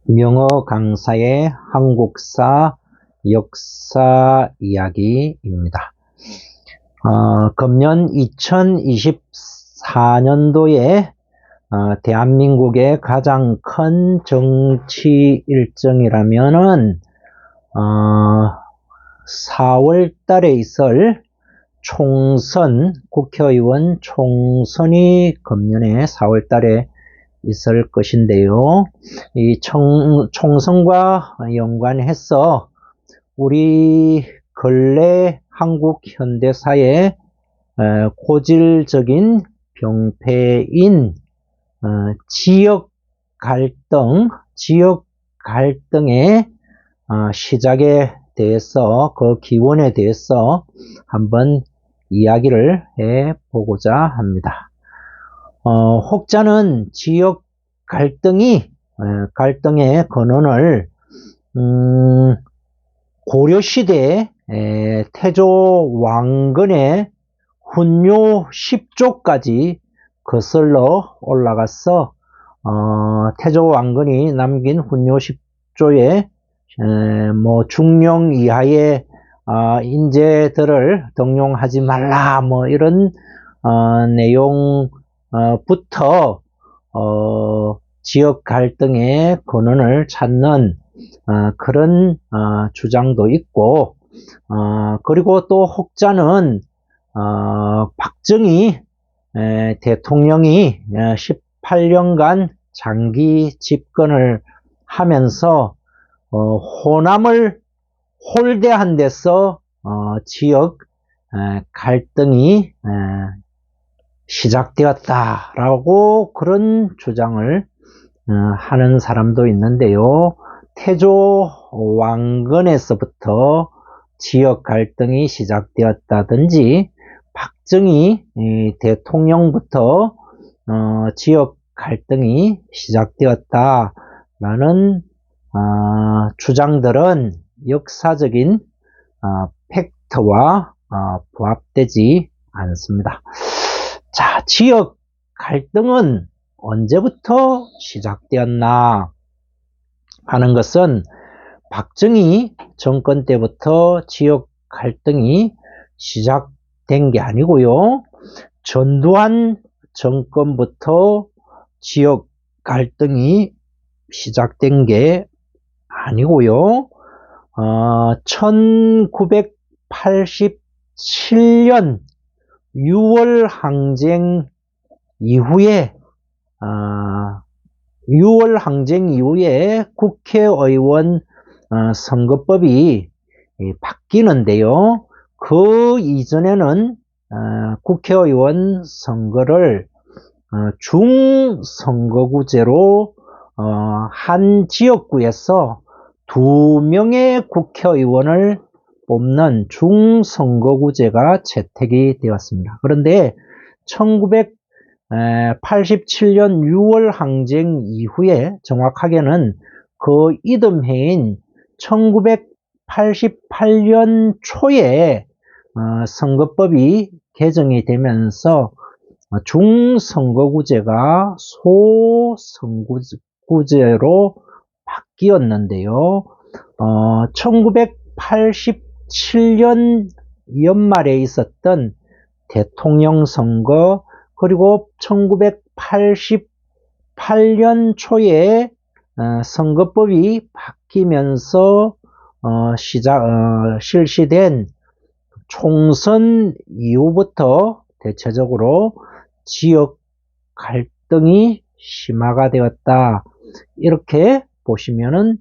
명어 강사의 한국사 역사 이야기입니다. 금년 2024년도에 대한민국의 가장 큰 정치 일정이라면은 4월 달에 있을 총선, 국회의원 총선이 금년에 4월 달에 있을 것인데요. 이 총선과 연관해서 우리 근래 한국 현대사의 고질적인 병폐인 지역 갈등의 시작에 대해서, 그 기원에 대해서 한번 이야기를 해보고자 합니다. 혹자는 지역 갈등의 근원을 고려시대 태조 왕건의 훈요 10조까지 거슬러 올라가서 태조 왕건이 남긴 훈요 10조에 중령 이하의 인재들을 등용하지 말라, 이런 내용부터 지역 갈등의 근원을 찾는 그런 주장도 있고, 그리고 또 혹자는 박정희 대통령이 18년간 장기 집권을 하면서 호남을 홀대한 데서 지역 갈등이 시작되었다라고 그런 주장을 하는 사람도 있는데요. 태조 왕건에서부터 지역 갈등이 시작되었다든지, 박정희 대통령부터 지역 갈등이 시작되었다라는 주장들은 역사적인 팩트와 부합되지 않습니다. 자, 지역 갈등은 언제부터 시작되었나 하는 것은 박정희 정권 때부터 지역 갈등이 시작된 게 아니고요. 전두환 정권부터 지역 갈등이 시작된 게 아니고요. 1987년 6월 항쟁 이후에 국회의원 선거법이 바뀌는데요. 그 이전에는 국회의원 선거를 중선거구제로 한 지역구에서 2명의 국회의원을 뽑는 중선거구제가 채택이 되었습니다. 그런데 1987년 6월 항쟁 이후에, 정확하게는 그 이듬해인 1988년 초에 선거법이 개정이 되면서 중선거구제가 소선거구제로 바뀌었는데요. 1987년 연말에 있었던 대통령 선거, 그리고 1988년 초에 선거법이 바뀌면서 실시된 총선 이후부터 대체적으로 지역 갈등이 심화가 되었다, 이렇게 보시면은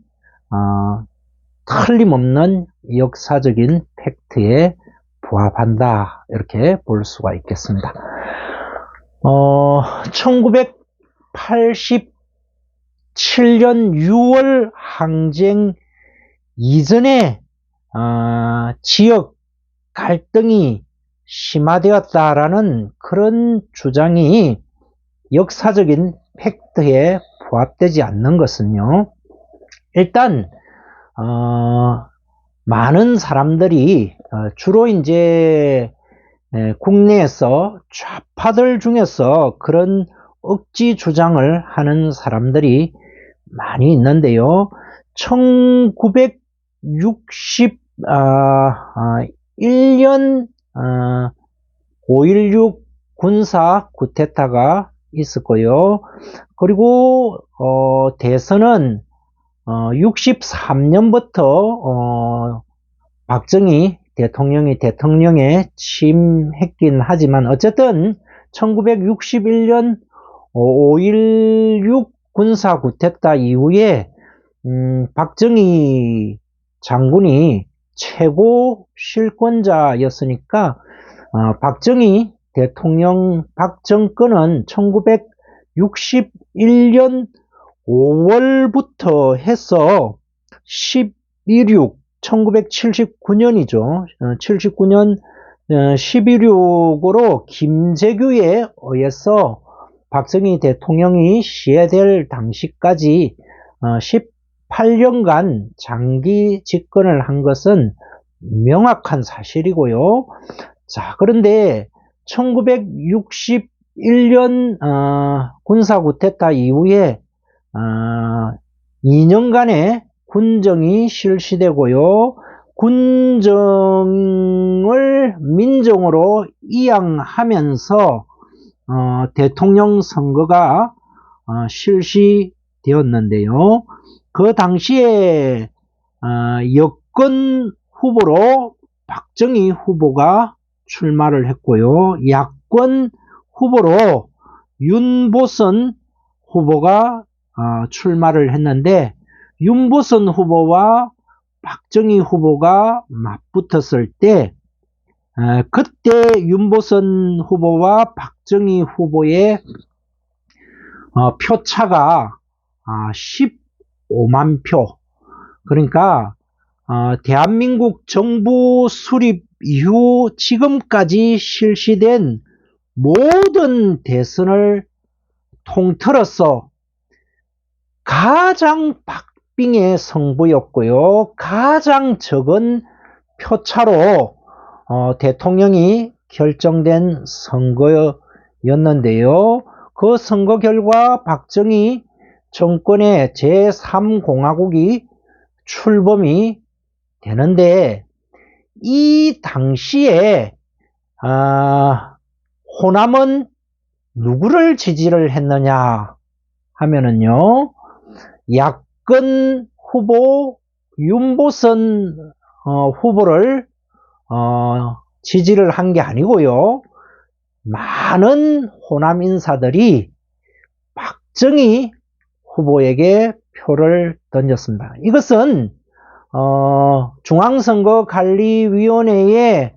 틀림없는 역사적인 팩트에 부합한다, 이렇게 볼 수가 있겠습니다. 1987년 6월 항쟁 이전에 지역 갈등이 심화되었다라는 그런 주장이 역사적인 팩트에 부합되지 않는 것은요, 일단 많은 사람들이 주로 이제 국내에서 좌파들 중에서 그런 억지 주장을 하는 사람들이 많이 있는데요. 1961년 5.16 군사 쿠데타가 있었고요. 그리고 대선은 63년부터 박정희 대통령이 대통령에 취임했긴 하지만 어쨌든 1961년 5.16 군사 쿠데타 이후에 박정희 장군이 최고 실권자였으니까 박정희 대통령 박정권은 1961년 5월부터 해서 1979년이죠. 79년 11.6으로 김재규에 의해서 박정희 대통령이 시해될 당시까지 18년간 장기 집권을 한 것은 명확한 사실이고요. 자, 그런데 1961년 군사 쿠데타 이후에 2년간의 군정이 실시되고요. 군정을 민정으로 이양하면서 대통령 선거가 실시되었는데요. 그 당시에 여권 후보로 박정희 후보가 출마를 했고요. 야권 후보로 윤보선 후보가 출마를 했는데 윤보선 후보와 박정희 후보가 맞붙었을 때 그때 윤보선 후보와 박정희 후보의 표차가 15만 표. 그러니까 대한민국 정부 수립 이후 지금까지 실시된 모든 대선을 통틀어서 가장 박빙의 승부였고요. 가장 적은 표차로 대통령이 결정된 선거였는데요. 그 선거 결과 박정희 정권의 제3공화국이 출범이 되는데 이 당시에 호남은 누구를 지지를 했느냐 하면은요, 야권 후보 윤보선 후보를 지지를 한 게 아니고요, 많은 호남 인사들이 박정희 후보에게 표를 던졌습니다. 이것은 중앙선거관리위원회의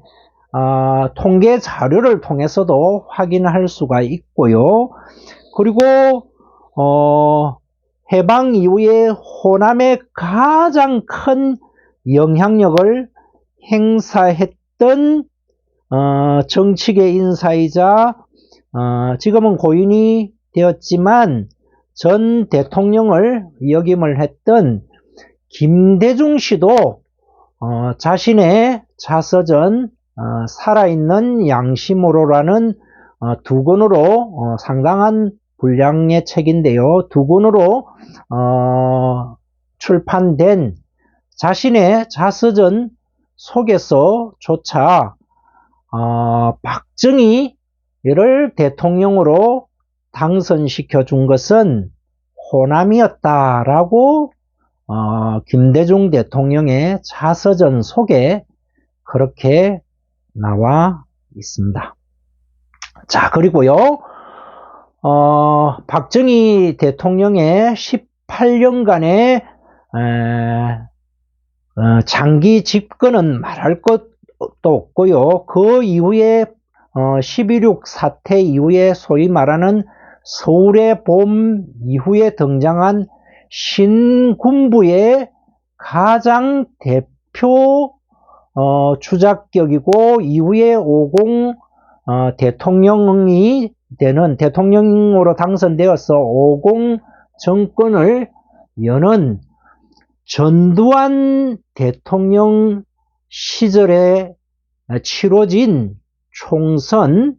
통계 자료를 통해서도 확인할 수가 있고요. 그리고 해방 이후에 호남에 가장 큰 영향력을 행사했던 정치계 인사이자 지금은 고인이 되었지만 전 대통령을 역임을 했던 김대중 씨도 자신의 자서전 살아있는 양심으로라는 두 권으로 상당한 분량의 책인데요. 두 권으로 출판된 자신의 자서전 속에서조차 박정희를 대통령으로 당선시켜 준 것은 호남이었다라고 김대중 대통령의 자서전 속에 그렇게 나와 있습니다. 자, 그리고요, 박정희 대통령의 18년간의 장기 집권은 말할 것도 없고요. 그 이후에 11.6 사태 이후에 소위 말하는 서울의 봄 이후에 등장한 신군부의 가장 대표 주작격이고 이후에 50 대통령으로 당선되어서 50 정권을 여는 전두환 대통령 시절에 치러진 총선,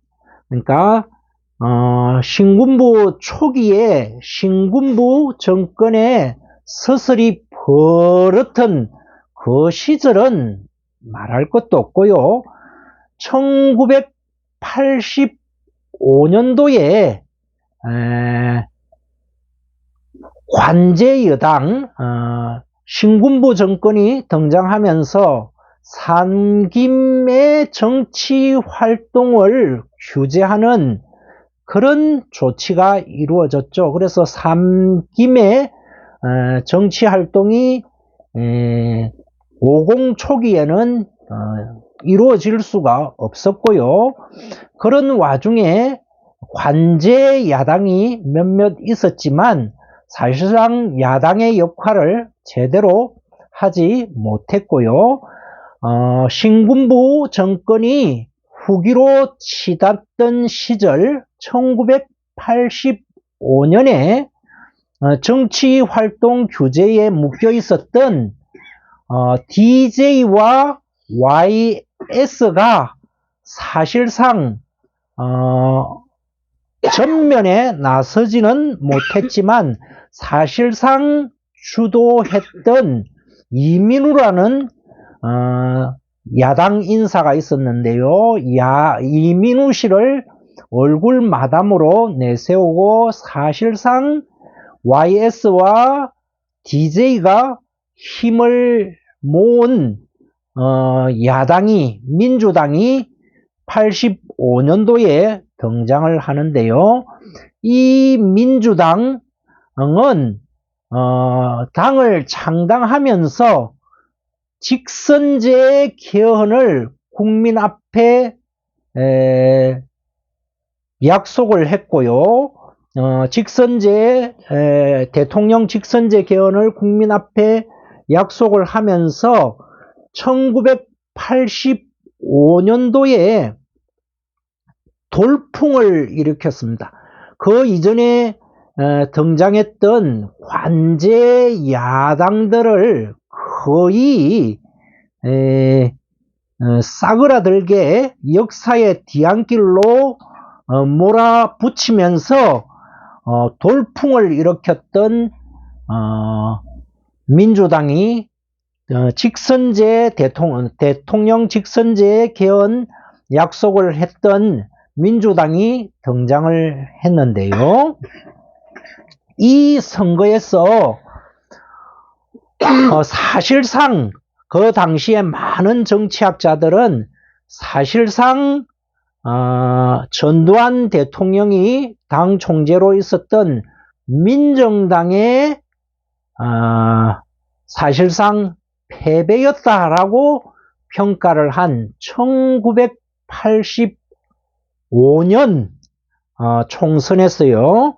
그러니까 신군부 초기에 신군부 정권의 서슬이 버릇한 그 시절은 말할 것도 없고요. 1985년도에 관제여당 신군부 정권이 등장하면서 삼김의 정치 활동을 규제하는 그런 조치가 이루어졌죠. 그래서 삼김의 정치 활동이 50 초기에는 이루어질 수가 없었고요. 그런 와중에 관제 야당이 몇몇 있었지만 사실상 야당의 역할을 제대로 하지 못했고요. 신군부 정권이 후기로 치닫던 시절 1985년에 정치활동 규제에 묶여 있었던 DJ와 YS가 사실상 전면에 나서지는 못했지만 사실상 주도했던 이민우라는 야당 인사가 있었는데요. 이민우 씨를 얼굴 마담으로 내세우고 사실상 YS와 DJ가 힘을 모은 야당이 민주당이 85년도에 등장을 하는데요. 이 민주당은 당을 창당하면서 직선제 개헌을 국민 앞에 약속을 했고요. 대통령 직선제 개헌을 국민 앞에 약속을 하면서 1985년도에 돌풍을 일으켰습니다. 그 이전에 등장했던 관제 야당들을 거의 싸그라들게 역사의 뒤안길로 몰아붙이면서 돌풍을 일으켰던 민주당이 대통령 직선제 개헌 약속을 했던 민주당이 등장을 했는데요. 이 선거에서 사실상 그 당시에 많은 정치학자들은 사실상 전두환 대통령이 당 총재로 있었던 민정당의 사실상 패배였다라고 평가를 한 1985년 총선에서요.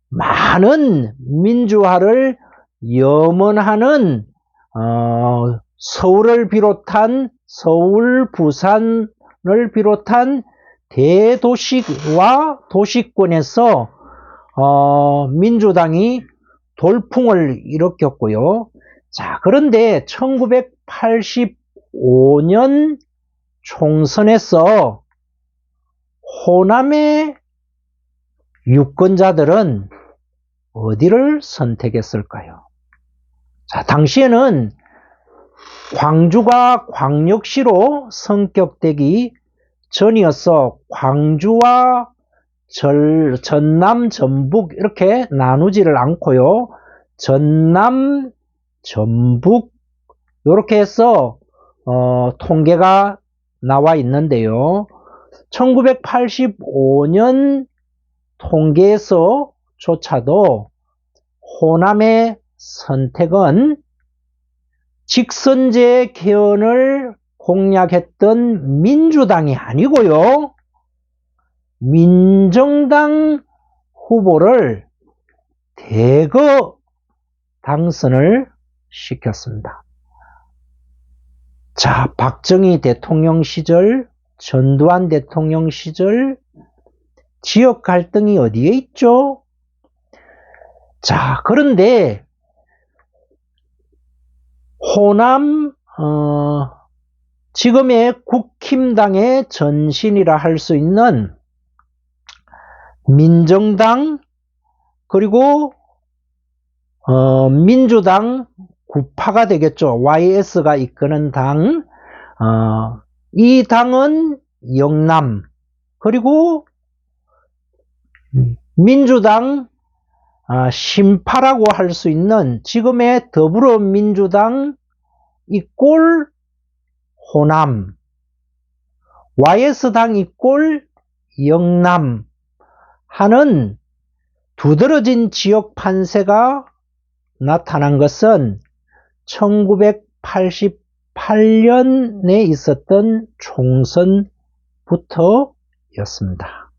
많은 민주화를 염원하는 서울, 부산을 비롯한 대도시와 도시권에서 민주당이 돌풍을 일으켰고요. 자, 그런데 1985년 총선에서 호남의 유권자들은 어디를 선택했을까요? 자, 당시에는 광주가 광역시로 성격되기 전이어서 광주와 전남, 전북 이렇게 나누지를 않고요. 전남, 전북 이렇게 해서 통계가 나와 있는데요. 1985년 통계에서조차도 호남의 선택은 직선제 개헌을 공약했던 민주당이 아니고요. 민정당 후보를 대거 당선을 시켰습니다. 자, 박정희 대통령 시절, 전두환 대통령 시절 지역 갈등이 어디에 있죠? 자, 그런데 호남 지금의 국힘당의 전신이라 할 수 있는 민정당, 그리고 민주당 구파가 되겠죠. YS가 이끄는 당. 이 당은 영남, 그리고 민주당 신파라고 할 수 있는 지금의 더불어민주당 이꼴 호남, YS당 이꼴 영남 하는 두드러진 지역 판세가 나타난 것은 1988년에 있었던 총선부터였습니다.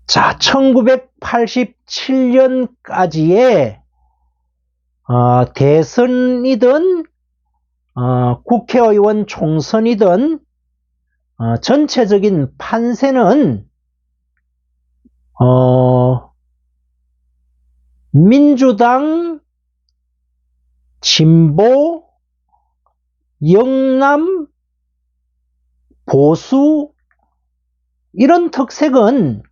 자, 1987년까지의 대선이든 국회의원 총선이든 전체적인 판세는 민주당, 진보, 영남, 보수 이런 특색은,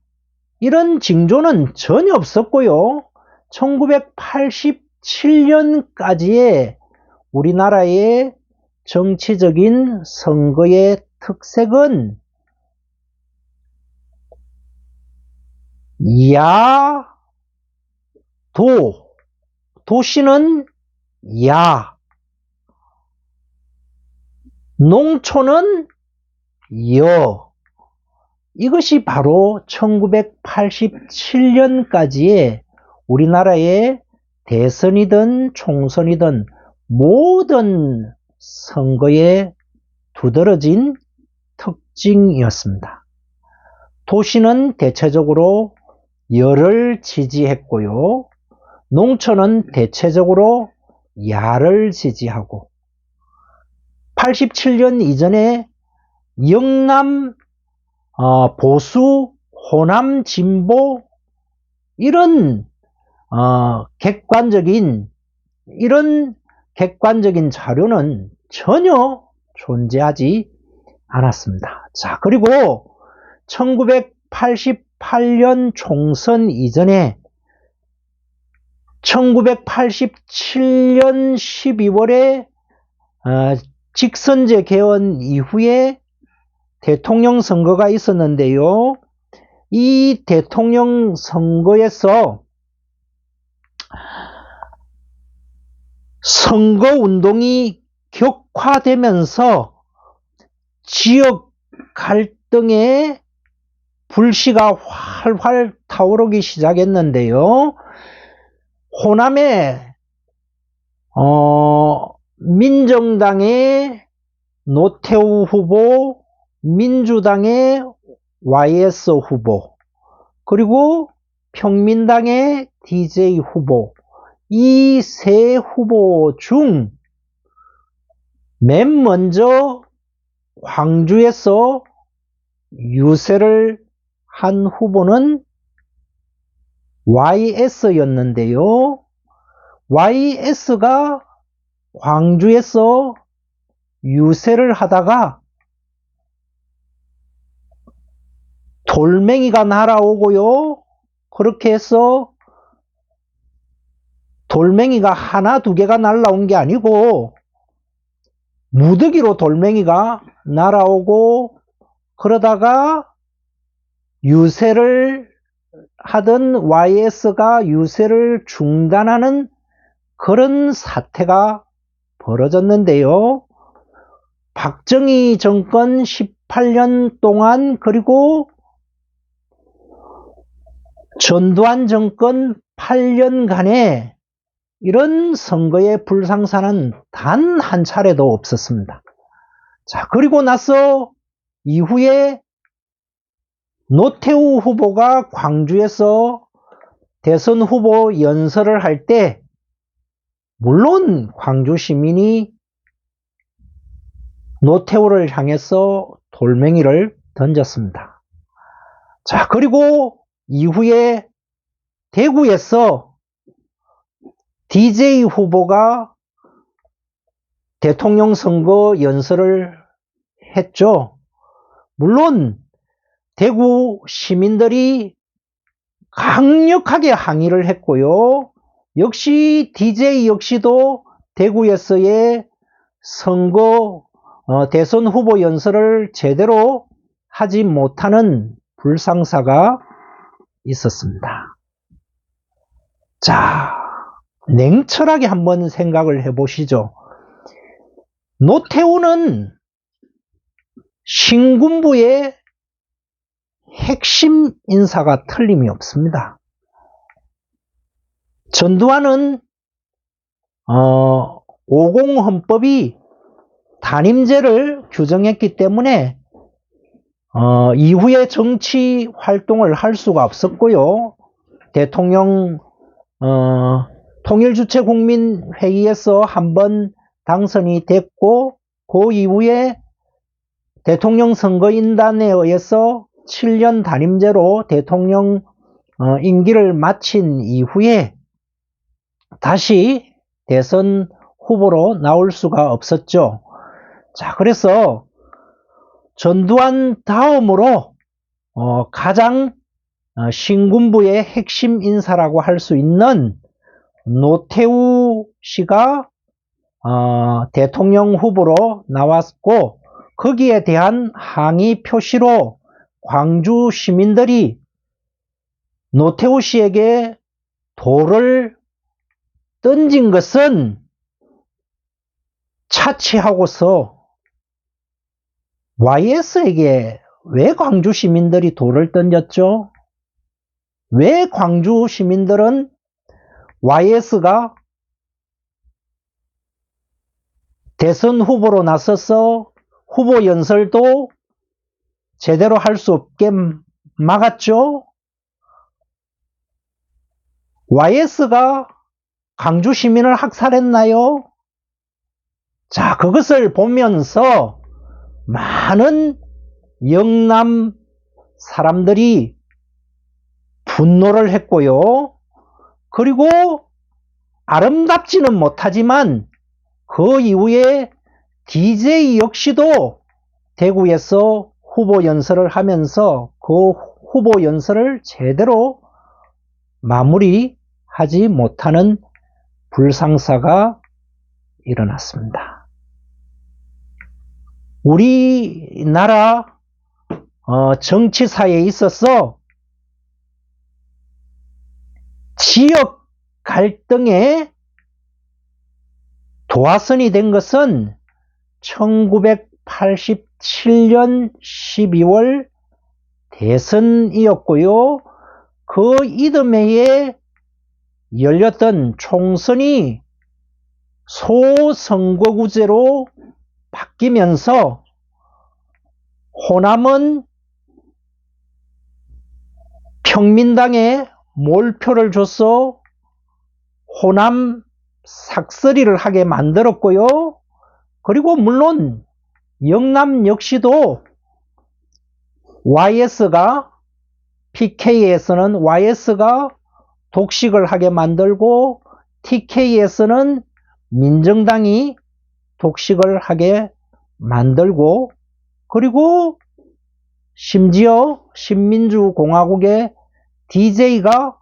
이런 징조는 전혀 없었고요. 1987년까지의 우리나라의 정치적인 선거의 특색은 도시는 야, 농촌은 여. 이것이 바로 1987년까지의 우리나라의 대선이든 총선이든 모든 선거에 두드러진 특징이었습니다. 도시는 대체적으로 여를 지지했고요. 농촌은 대체적으로 야를 지지하고, 87년 이전에 영남, 보수, 호남, 진보 이런 객관적인 자료는 전혀 존재하지 않았습니다. 자, 그리고 1988년 총선 이전에 1987년 12월에 직선제 개헌 이후에 대통령 선거가 있었는데요. 이 대통령 선거에서 선거운동이 격화되면서 지역 갈등의 불씨가 활활 타오르기 시작했는데요. 호남의 민정당의 노태우 후보, 민주당의 YS 후보, 그리고 평민당의 DJ 후보, 이 세 후보 중 맨 먼저 광주에서 유세를 한 후보는 YS였는데요. YS가 광주에서 유세를 하다가 돌멩이가 날아오고요. 그렇게 해서 돌멩이가 하나 두 개가 날아온 게 아니고 무더기로 돌멩이가 날아오고, 그러다가 유세를 하던 YS가 유세를 중단하는 그런 사태가 벌어졌는데요. 박정희 정권 18년 동안, 그리고 전두환 정권 8년간에 이런 선거의 불상사는 단 한 차례도 없었습니다. 자, 그리고 나서 이후에 노태우 후보가 광주에서 대선 후보 연설을 할 때 물론 광주 시민이 노태우를 향해서 돌멩이를 던졌습니다. 자, 그리고 이후에 대구에서 DJ 후보가 대통령 선거 연설을 했죠. 물론 대구 시민들이 강력하게 항의를 했고요. 역시 DJ 역시도 대구에서의 선거 대선 후보 연설을 제대로 하지 못하는 불상사가 있었습니다. 자, 냉철하게 한번 생각을 해보시죠. 노태우는 신군부의 핵심 인사가 틀림이 없습니다. 전두환은 50헌법이 단임제를 규정했기 때문에 이후에 정치 활동을 할 수가 없었고요. 대통령 통일주체국민회의에서 한번 당선이 됐고 그 이후에 대통령 선거인단에 의해서 7년 단임제로 대통령 임기를 마친 이후에 다시 대선 후보로 나올 수가 없었죠. 자, 그래서 전두환 다음으로 가장 신군부의 핵심 인사라고 할 수 있는 노태우 씨가 대통령 후보로 나왔고 거기에 대한 항의 표시로 광주 시민들이 노태우 씨에게 돌을 던진 것은 차치하고서 YS에게 왜 광주 시민들이 돌을 던졌죠? 왜 광주 시민들은 YS가 대선 후보로 나서서 후보 연설도 제대로 할 수 없게 막았죠? YS가 광주 시민을 학살했나요? 자, 그것을 보면서 많은 영남 사람들이 분노를 했고요. 그리고 아름답지는 못하지만 그 이후에 DJ 역시도 대구에서 후보 연설을 하면서 그 후보 연설을 제대로 마무리하지 못하는 불상사가 일어났습니다. 우리나라 정치사에 있어서 지역 갈등의 도화선이 된 것은 1987년 12월 대선이었고요. 그 이듬해에 열렸던 총선이 소선거구제로 바뀌면서 호남은 평민당에 몰표를 줘서 호남 삭서리를 하게 만들었고요. 그리고 물론 영남 역시도 YS가 PK에서는 YS가 독식을 하게 만들고 TK에서는 민정당이 독식을 하게 만들고 그리고 심지어 신민주공화국의 DJ가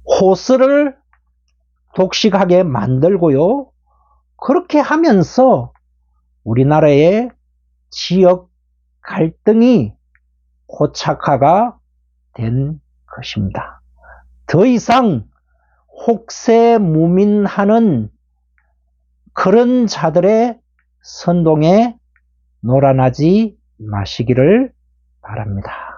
호스를 독식하게 만들고요. 그렇게 하면서 우리나라의 지역 갈등이 고착화가 된 것입니다. 더 이상 혹세무민하는 그런 자들의 선동에 놀아나지 마시기를 바랍니다.